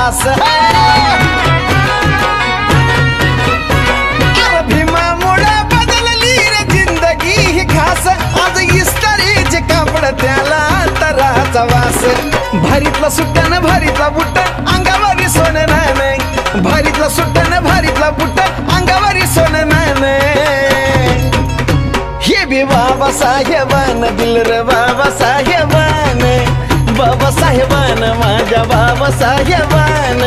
वास भीमामुळे बदलली रे जिंदगी ही खास आज इस्तारीचे कापड त्याला तराचा वास भारीतला सुट्ट्यानं भारीतला बुट्ट अंगावरी सोनं नाणे भारीतला सुट्ट्यानं भारीतला बुट्ट अंगावरी सोनं नाणे हे बी बाबा साहेबान दिल रे बाबा साहेबान माझ्या बाबा साहेबान